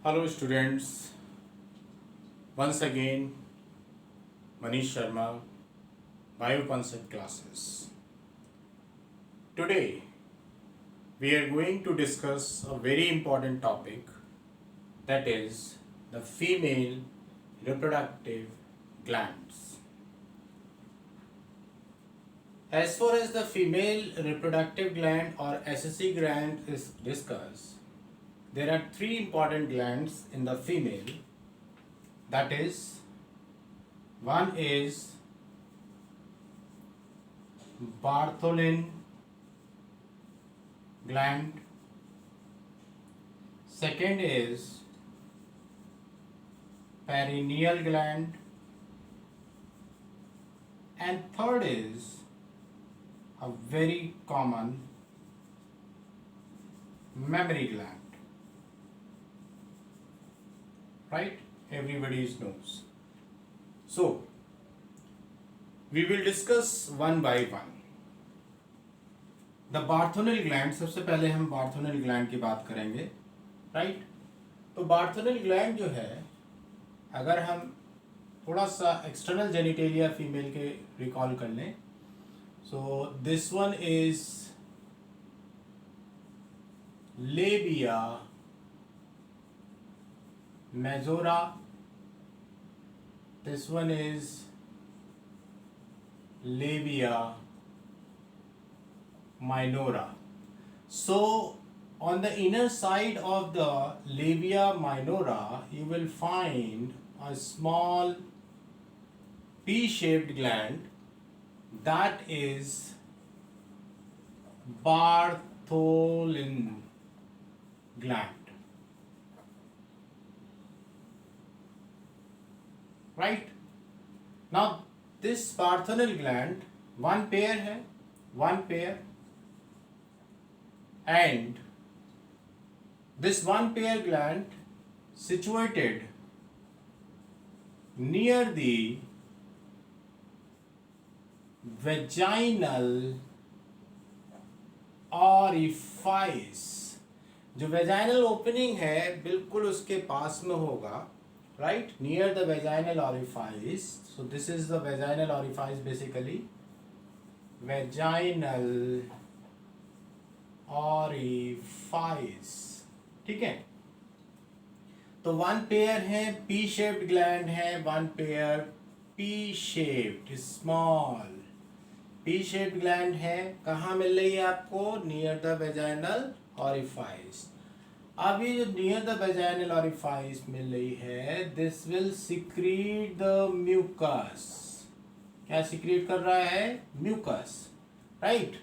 Hello students, once again Manish Sharma, Bioconcept classes. Today we are going to discuss a very important topic, that is the female reproductive glands. As far as the female reproductive gland or SSC gland is discussed, there are three important glands in the female, that is, one is Bartholin gland, second is perineal gland, and third is a very common mammary gland. Right? Everybody knows. So, we will discuss one by one. The Bartholin gland, सबसे पहले हम Bartholin gland की बात करेंगे, right? तो Bartholin gland जो है, अगर हम थोड़ा सा एक्सटर्नल जेनिटेलिया फीमेल के रिकॉल कर लें, so this one is labia majora, this one is labia minora. So on the inner side of the labia minora you will find a small P-shaped gland, that is Bartholin gland. Right? Now this Bartholin gland, one pair, and this one pair gland situated near the vaginal orifice. जो vaginal opening है बिल्कुल उसके पास में होगा, right, near the vaginal orifice. So this is the vaginal orifice, basically vaginal orifice. ठीक है, तो वन पेयर है पी शेप्ड ग्लैंड है, one pair P shaped small P shaped gland है. कहाँ मिल रही है आपको? Near the vaginal orifice. अब ये जो नियर द वेजाइनल ऑरिफाइस मिल रही है, this will secrete the mucus. क्या सिक्रीट कर रहा है? Mucus, right.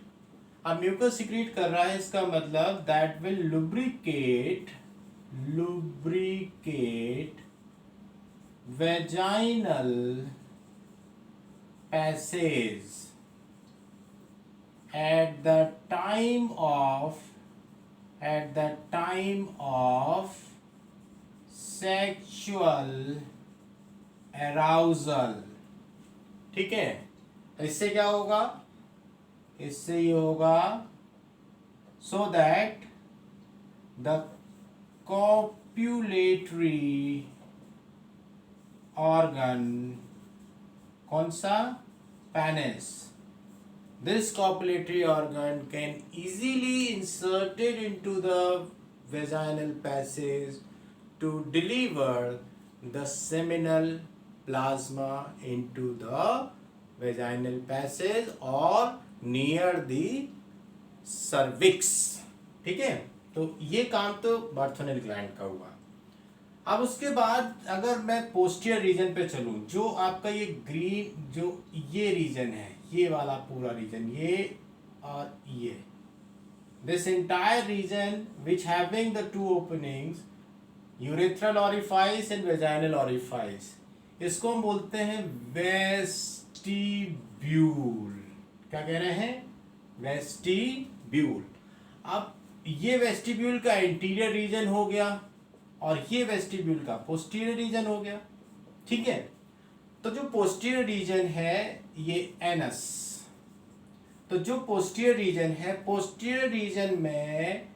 अब म्यूकस सिक्रीट कर रहा है, इसका मतलब that will lubricate vaginal passage at the time of sexual arousal. ठीक है, इससे क्या होगा? इससे ये होगा so that the copulatory organ, कौन सा? penis. This copulatory organ can easily inserted into the vaginal passage to deliver the seminal plasma into the vaginal passage or near the cervix. ठीक है, तो ये काम तो बार्थोनिल ग्लैंड का हुआ. अब उसके बाद अगर मैं पोस्टीरियर रीजन पे चलूं, जो आपका ये ग्रीन, जो ये रीजन है, ये वाला पूरा रीजन, ये और ये, this entire reason which having the two openings, urethral orifice and vaginal orifice, इसको हम बोलते हैं वेस्टिब्यूल. क्या कह रहे हैं? वेस्टिब्यूल. अब ये वेस्टिब्यूल का इंटीरियर रीजन हो गया और ये वेस्टिब्यूल का पोस्टीरियर रीजन हो गया. ठीक है, तो जो पोस्टीरियर रीजन है ये एनस, तो जो पोस्टीरियर रीजन है, पोस्टीरियर रीजन में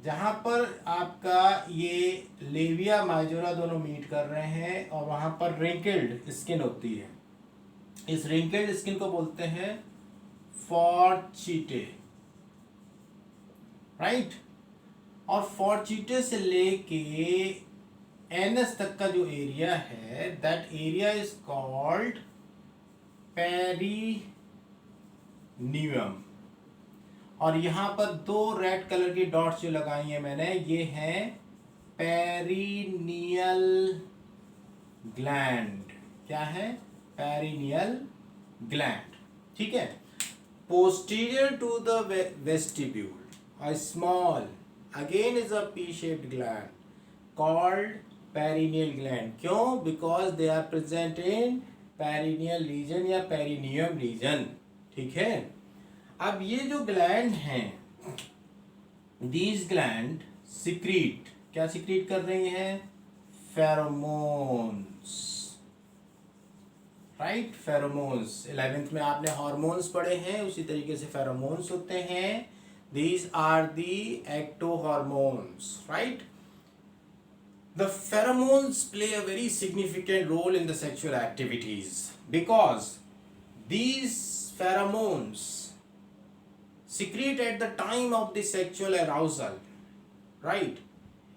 जहाँ पर आपका ये लेविया माइजोरा दोनों मीट कर रहे हैं और वहाँ पर रिंकल्ड स्किन होती है। इस रिंकल्ड स्किन को बोलते हैं फॉर्चिटे, राइट। और फॉर्चिटे से लेके एनस तक का जो एरिया है, that area is called perineum. और यहाँ पर दो रेड कलर की डॉट्स जो लगाई हैं मैंने, ये हैं पेरिनियल ग्लैंड। क्या है? पेरिनियल ग्लैंड, ठीक है। Posterior to the vestibule a small again is a P shaped gland called perineal gland। क्यों? Because they are present in perineal region या perineum region, ठीक है। अब ये जो ग्लैंड हैं, these gland secrete, क्या secrete कर रही हैं? Pheromones, right. फेरोमोन्स 11th में आपने हार्मोन्स पढ़े हैं, उसी तरीके से फेरोमोन्स होते हैं। these are the ectohormones, right। The pheromones play a very significant role in the sexual activities because these pheromones secrete at the time of the sexual arousal, right?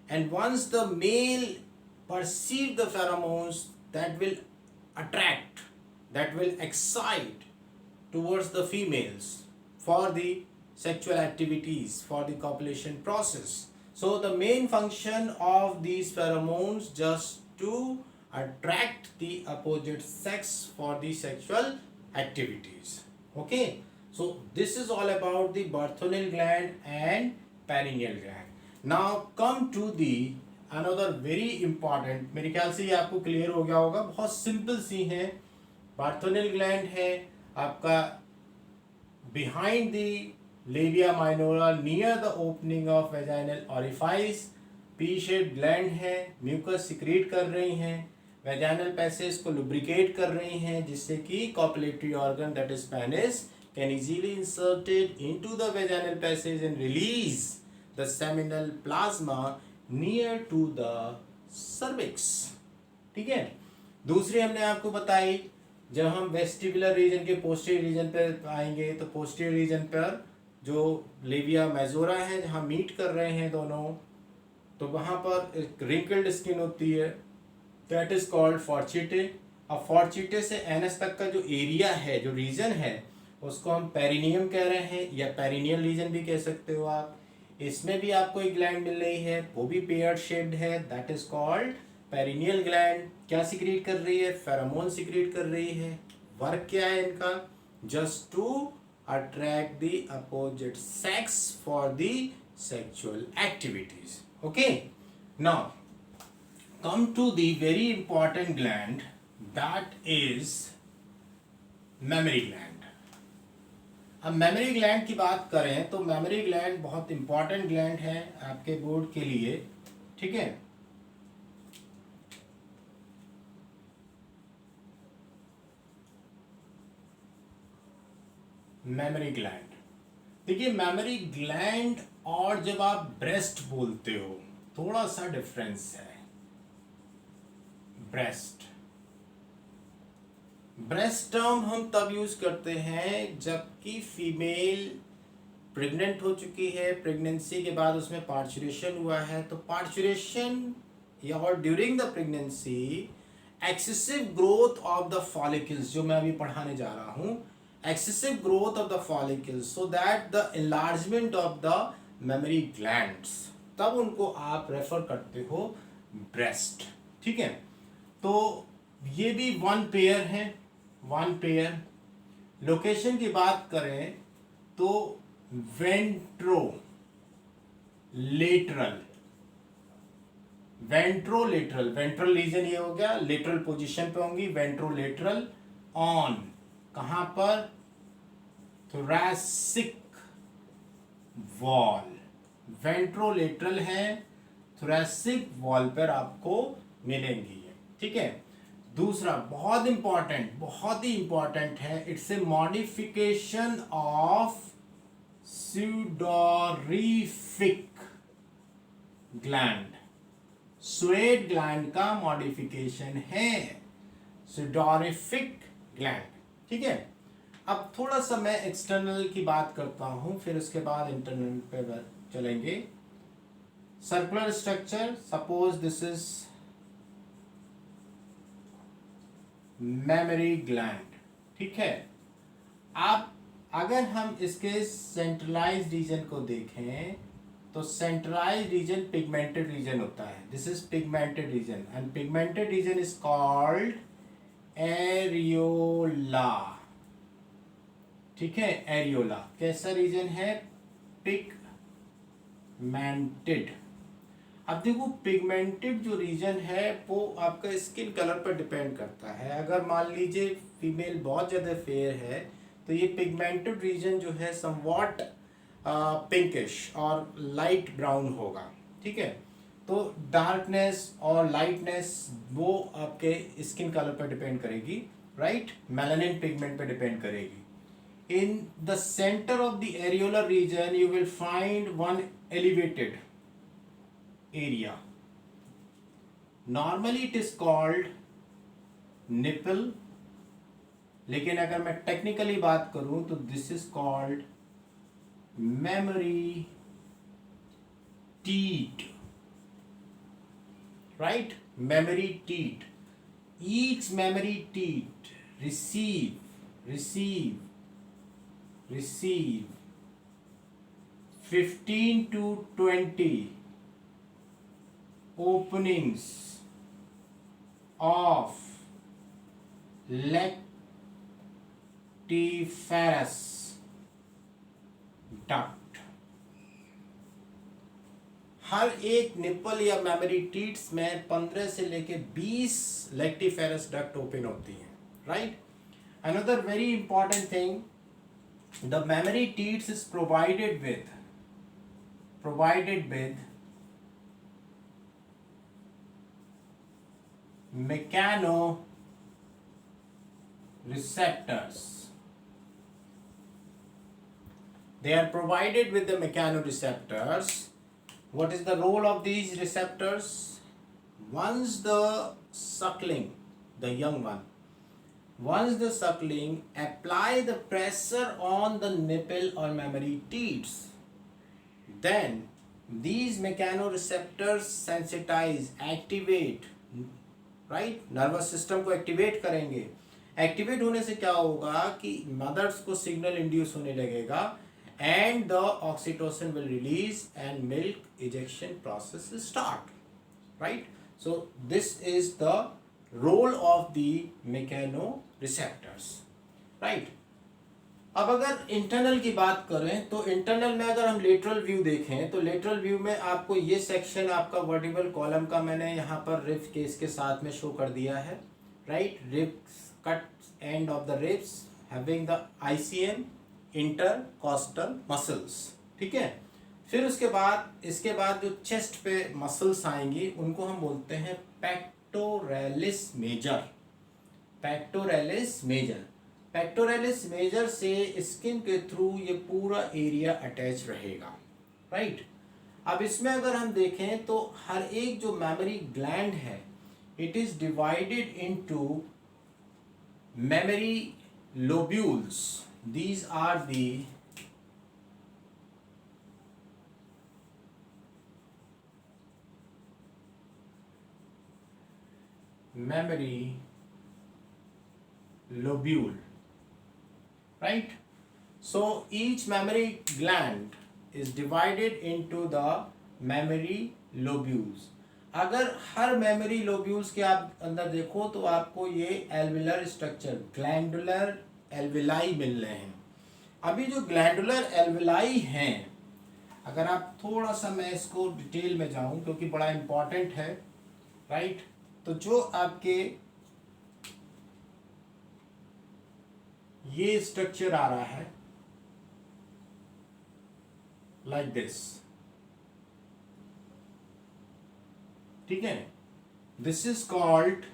And once the male perceive the pheromones, that will attract, that will excite towards the females for the sexual activities, for the copulation process. So the main function of these pheromones just to attract the opposite sex for the sexual activities. Okay, so this is all about the Bartholomew gland and perineal gland. Now come to the another very important, मेरे ख्याल से ये आपको clear हो गया होगा, बहुत simple सी है। Bartholomew gland है आपका behind the labia minora near the opening of vaginal orifice। P shape gland है, म्यूकस सिक्रीट कर रही हैं, वेजाइनल पैसेज को लुब्रिकेट कर रही हैं, जिससे कि copulatory organ that is penis can easily inserted into the vaginal passage and release the seminal plasma near to the cervix, ठीक है। दूसरी हमने आपको बताई, जब हम वेस्टिबुलर रीजन के पोस्टीरियर रीजन पर आएंगे तो पोस्टीरियर रीजन पर जो लेविया मेजोरा है, जहाँ मीट कर रहे हैं दोनों, तो वहाँ पर एक रिंकल्ड स्किन होती है, दैट इज कॉल्ड फॉर्चिटे। अब फॉर्चिटे से एनस तक का जो एरिया है, जो रीजन है, उसको हम पेरिनियम कह रहे हैं या पेरिनियल रीजन भी कह सकते हो आप। इसमें भी आपको एक ग्लैंड मिल रही है, वो भी पेयर शेप्ड है, that is called perineal gland. क्या सिक्रीट कर रही है? फेरोमोन सिक्रीट कर रही है। वर्क क्या है इनका? Just to attract the opposite sex for the sexual activities. Okay, now come to the very important gland, that is mammary gland। अब मेमोरी ग्लैंड की बात करें तो मेमोरी ग्लैंड बहुत इंपॉर्टेंट ग्लैंड है आपके बोर्ड के लिए, ठीक है। मेमोरी ग्लैंड, देखिए मेमोरी ग्लैंड और जब आप ब्रेस्ट बोलते हो थोड़ा सा डिफरेंस है। ब्रेस्ट टर्म हम तब यूज करते हैं जबकि फीमेल प्रेग्नेंट हो चुकी है, प्रेगनेंसी के बाद उसमें पार्चुरेशन हुआ है, तो पार्चुरेशन या और during the pregnancy excessive growth of the follicles, जो मैं अभी पढ़ाने जा रहा हूँ, excessive growth of the follicles so that the enlargement of the mammary glands, तब उनको आप रेफर करते हो ब्रेस्ट, ठीक है। तो ये भी वन पेयर है, वन पेयर। लोकेशन की बात करें तो वेंट्रोलेटरल रीजन ये हो गया, लेटरल पोजीशन पे होंगी, वेंट्रोलेटरल ऑन कहां पर? थोरैसिक वॉल, वेंट्रोलेटरल है, थोरैसिक वॉल पर आपको मिलेंगी, ठीक है। दूसरा बहुत ही इंपॉर्टेंट है, it's a modification of sudorific gland, sweat gland का मॉडिफिकेशन है, सुडोरिफिक ग्लैंड। ठीक है, अब थोड़ा सा मैं एक्सटर्नल की बात करता हूं, फिर उसके बाद इंटरनल पे चलेंगे। Circular structure, suppose this is memory gland. ठीक है, आप अगर हम इसके सेंट्रलाइज रीजन को देखें तो सेंट्रलाइज रीजन पिगमेंटेड रीजन होता है। This is pigmented region and pigmented region is called areola. ठीक है, एरियोला कैसा रीजन है? पिगमेंटेड। अब देखो, पिगमेंटेड जो रीजन है वो आपका स्किन कलर पर डिपेंड करता है। अगर मान लीजिए फीमेल बहुत ज़्यादा फेयर है तो ये पिगमेंटेड रीजन जो है समवॉट पिंकिश और लाइट ब्राउन होगा। ठीक है, तो डार्कनेस और लाइटनेस वो आपके स्किन कलर पर डिपेंड करेगी, राइट, मेलानिन पिगमेंट पे डिपेंड करेगी। In the center of the areolar region you will find one elevated area. Normally it is called nipple, लेकिन अगर मैं टेक्निकली बात करूं तो this is called memory teat, right? Memory teat. Each memory teat receive 15 to 20 openings of lactiferous duct। हर एक nipple या memory tits में 15 से लेके 20 लैक्टिफेरस डक्ट ओपन होती हैं, right. Another very important thing, the memory teats is provided with mechanoreceptors. They are provided with the mechanoreceptors. What is the role of these receptors? Once the suckling, the young one, once the suckling apply the pressure on the nipple or memory teats, then these mechanoreceptors sensitize, activate, right, nervous system को activate करेंगे। activate होने से क्या होगा कि mothers को signal induce होने लगेगा and the oxytocin will release and milk ejection process will start, right? So this is the role of the mechanoreceptors, right? अब अगर इंटरनल की बात करें तो इंटरनल में अगर हम लेटरल व्यू देखें तो लेटरल व्यू में आपको ये सेक्शन आपका वर्टिबल कॉलम का मैंने यहाँ पर रिब्स केस के साथ में शो कर दिया है, right. Ribs cut end of the ribs having the ICM, intercostal muscles. ठीक है, फिर उसके बाद इसके बाद जो चेस्ट पे मसल्स आएंगी उनको हम बोलते हैं पेक्टोरेलिस मेजर। पेक्टोरेलिस मेजर से स्किन के थ्रू ये पूरा एरिया अटैच रहेगा, राइट। अब इसमें अगर हम देखें तो हर एक जो मेमोरी ग्लैंड है it is divided into memory lobules. These are the memory lobule, right? So each memory gland is divided into the memory lobules. अगर हर मेमोरी लोब्यूल्स के आप अंदर देखो तो आपको ये एल्विलर स्ट्रक्चर, ग्लैंडुलर एल्विलाई मिल रहे हैं। अभी जो ग्लैंडुलर एल्विलाई हैं, अगर आप थोड़ा सा मैं इसको डिटेल में जाऊं क्योंकि बड़ा इंपॉर्टेंट है, राइट। तो जो आपके ये स्ट्रक्चर आ रहा है लाइक दिस, ठीक है, this is called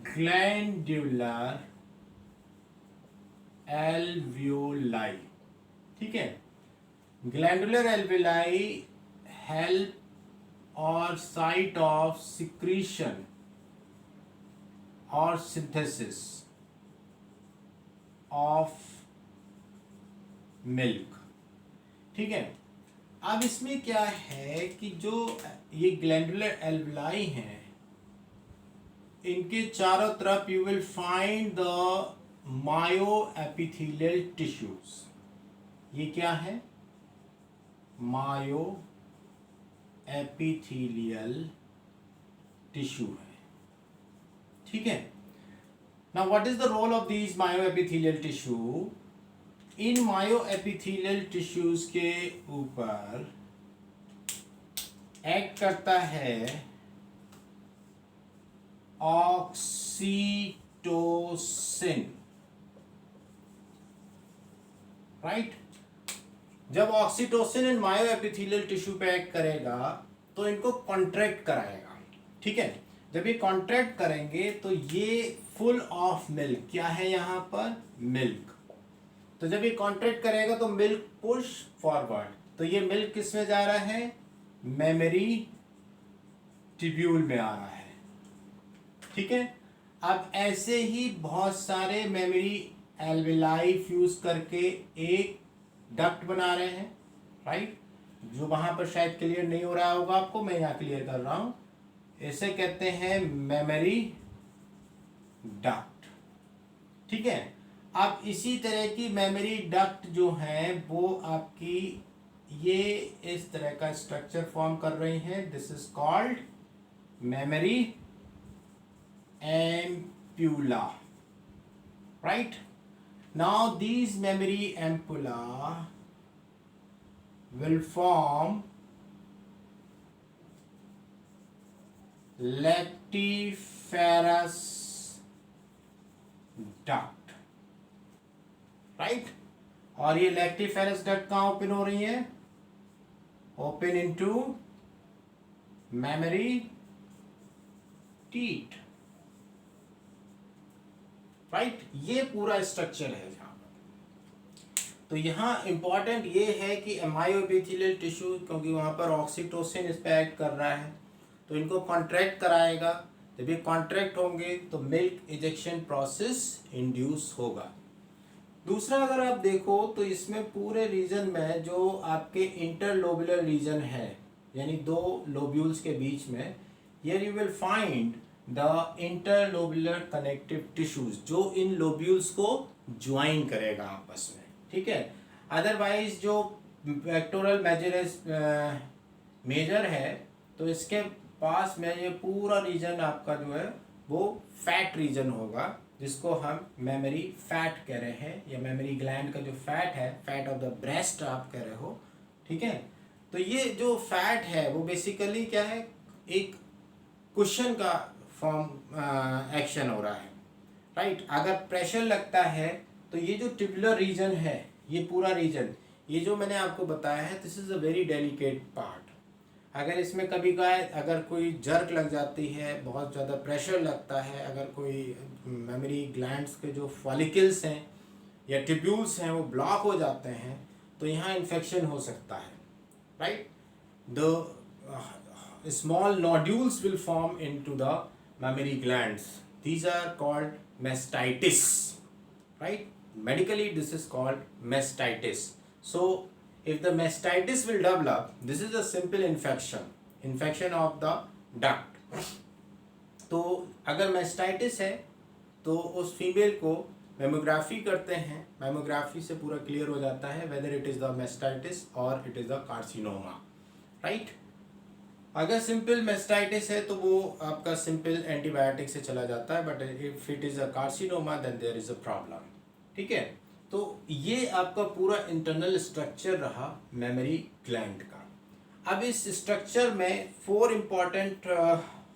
glandular alveoli. ठीक है, Glandular alveoli help or site of secretion or synthesis of milk. ठीक है. अब इसमें क्या है कि जो ये ग्लैंडुलर एल्वेलाई हैं, इनके चारों तरफ you will find the myo epithelial tissues. ये क्या है? मायो एपिथेलियल टिश्यू है. ठीक है. Now what is the role of these myo epithelial tissue? इन मायो एपिथेलियल टिश्यूज के ऊपर एक्ट करता है ऑक्सीटोसिन. राइट. जब ऑक्सीटोसिन इन मायो एपिथेलियल टिश्यू पे एक्ट करेगा तो इनको कॉन्ट्रैक्ट कराएगा. ठीक है. जब ये कॉन्ट्रैक्ट करेंगे तो ये फुल ऑफ मिल्क. क्या है यहाँ पर? मिल्क. तो जब ये कॉन्ट्रैक्ट करेगा तो मिल्क पुश फॉरवर्ड. तो ये मिल्क किस में जा रहा है? मेमोरी ट्यूब्यूल में आ रहा है. ठीक है. अब ऐसे ही बहुत सारे मेमोरी एल्वेलाई फ्यूज करके एक डक्ट बना रहे हैं. राइट. जो वहां पर शायद क्लियर नहीं हो रहा होगा आपको, मैं यहाँ क्लियर कर रहा हूं. इसे कहते हैं मेमोरी डक्ट. ठीक है. अब इसी तरह की मेमोरी डक्ट जो है वो आपकी ये इस तरह का स्ट्रक्चर फॉर्म कर रही हैं. This is called mammary ampulla. Right. Now these memory ampulla will form lactiferous duct. Right. और ये lactiferous duct कहाँ ओपन हो रही है? Open into memory teeth. Right. ये पूरा स्ट्रक्चर है यहाँ पर. तो यहाँ इंपॉर्टेंट ये है कि मायो एपिथेलियल टिश्यू, क्योंकि वहाँ पर ऑक्सीटोसिन इस पर एक्ट कर रहा है तो इनको कॉन्ट्रैक्ट कराएगा. जब ये कॉन्ट्रैक्ट होंगे तो मिल्क इजेक्शन प्रोसेस इंड्यूस होगा. दूसरा अगर आप देखो तो इसमें पूरे रीजन में जो आपके इंटरलोबुलर रीजन है, यानी दो लोब्यूल्स के बीच में, here you will find the interlobular connective tissues, जो इन लोब्यूल्स को ज्वाइन करेगा आपस में. ठीक है. अदरवाइज जो पेक्टोरल मेजर है तो इसके पास में ये पूरा रीजन आपका जो है वो फैट रीजन होगा, जिसको हम मेमोरी फैट कह रहे हैं, या मेमोरी ग्लैंड का जो फैट है, फैट ऑफ द ब्रेस्ट आप कह रहे हो. ठीक है. तो ये जो फैट है वो बेसिकली क्या है? एक कुशन का फॉर्म एक्शन हो रहा है. राइट. अगर प्रेशर लगता है तो ये जो ट्यूबुलर रीजन है, ये पूरा रीजन, ये जो मैंने आपको बताया है, this is a very delicate part. अगर इसमें कभी का अगर कोई जर्क लग जाती है, बहुत ज़्यादा प्रेशर लगता है, अगर कोई मेमोरी ग्लैंड्स के जो फॉलिकल्स हैं या ट्यूब्यूल्स हैं वो ब्लॉक हो जाते हैं तो यहाँ इन्फेक्शन हो सकता है. Right. The small nodules will form into the mammary glands. These are called mastitis. Right. Medically this is called mastitis. So if the mastitis will develop, this is a simple infection of the duct. तो अगर mastitis है तो उस female को mammography करते हैं. Mammography से पूरा क्लियर हो जाता है whether it is the mastitis or it is the carcinoma. Right. अगर सिंपल मेस्टाइटिस है तो वो आपका सिंपल एंटीबायोटिक से चला जाता है, but if it is a carcinoma then there is a problem. ठीक है. तो ये आपका पूरा इंटरनल स्ट्रक्चर रहा मेमोरी ग्लैंड का. अब इस स्ट्रक्चर में 4 इम्पॉर्टेंट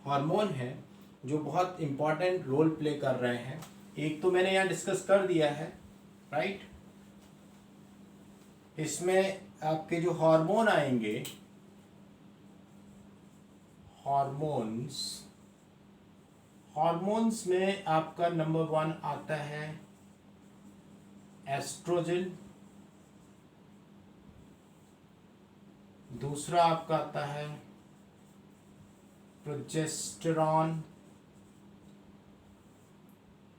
हार्मोन हैं जो बहुत इम्पॉर्टेंट रोल प्ले कर रहे हैं. एक तो मैंने यहाँ डिस्कस कर दिया है. राइट. इसमें आपके जो हार्मोन आएंगे, हार्मोन्स में आपका नंबर 1 आता है एस्ट्रोजन. दूसरा आपका आता है प्रोजेस्टेरॉन,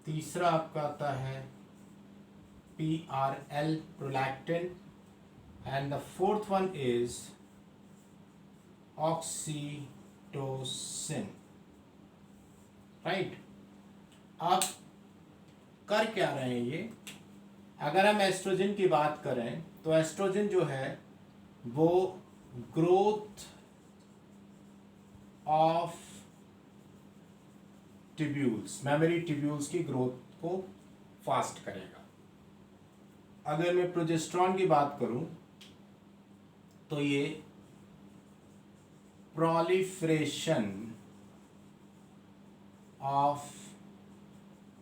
तीसरा आपका आता है PRL, prolactin, and the fourth one is oxytocin, right. अब कर क्या रहे हैं ये, अगर हम एस्ट्रोजन की बात करें तो एस्ट्रोजन जो है वो growth of tubules, mammary tubules की ग्रोथ को फास्ट करेगा। अगर मैं प्रोजेस्टेरॉन की बात करूं तो ये proliferation of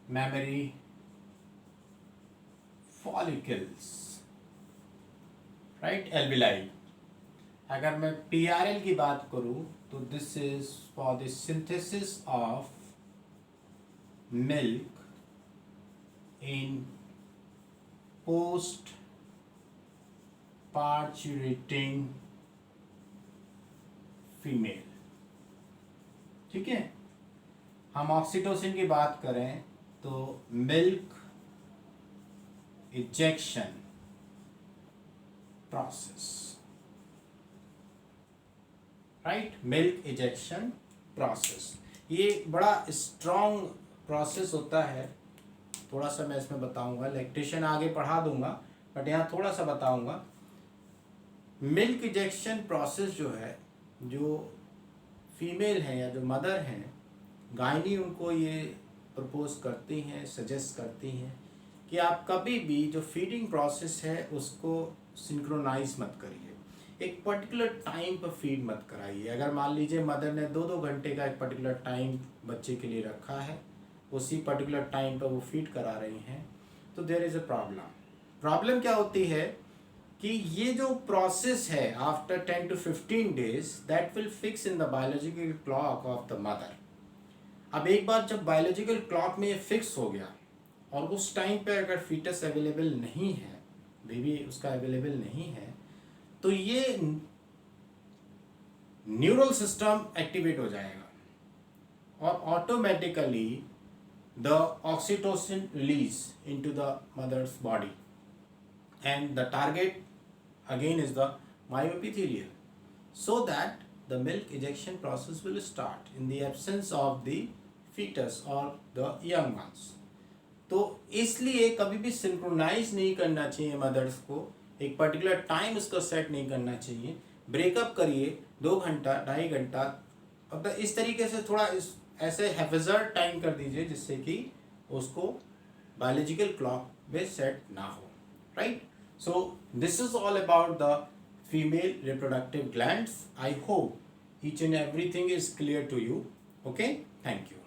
memory follicles, right, alveoli। अगर मैं PRL की बात करूं तो this is for the synthesis of milk in post parturating female, ठीक है। हम ऑक्सीटोसिन की बात करें तो milk ejection process, right, milk ejection process. ये बड़ा स्ट्रॉन्ग प्रोसेस होता है, थोड़ा सा मैं इसमें बताऊंगा, लैक्टेशन आगे पढ़ा दूंगा बट यहाँ थोड़ा सा बताऊंगा। मिल्क इजेक्शन प्रोसेस जो है, जो फीमेल हैं या जो मदर हैं, गायनी उनको ये प्रपोज करती हैं, सजेस्ट करती हैं कि आप कभी भी जो फीडिंग प्रोसेस है उसको सिंक्रोनाइज मत करिए, एक पर्टिकुलर टाइम पर फीड मत कराइए। अगर मान लीजिए मदर ने 2-2 घंटे का एक पर्टिकुलर टाइम बच्चे के लिए रखा है, उसी पर्टिकुलर टाइम पर वो फीड करा रही हैं, तो देयर इज़ अ प्रॉब्लम क्या होती है कि ये जो प्रोसेस है after 10 to 15 days that will fix in the biological clock of the mother. अब एक बार जब बायोलॉजिकल क्लॉक में ये फिक्स हो गया और उस टाइम पे अगर फीटस अवेलेबल नहीं है, बेबी उसका अवेलेबल नहीं है, तो ये न्यूरल सिस्टम एक्टिवेट हो जाएगा और automatically the oxytocin release into the mother's body and the target again is the myoepithelium, so that the milk ejection process will start in the absence of the fetus or the young ones। तो इसलिए कभी भी synchronise नहीं करना चाहिए mother's को, एक particular time उसको सेट नहीं करना चाहिए। ब्रेकअप करिए 2 घंटा 2.5 घंटा, अब इस तरीके से थोड़ा ऐसे हैफेजर्ड टाइम कर दीजिए जिससे कि उसको बायोलॉजिकल क्लॉक में सेट ना हो, right. So this is all about the female reproductive glands. I hope each and everything is clear to you. Okay, thank you.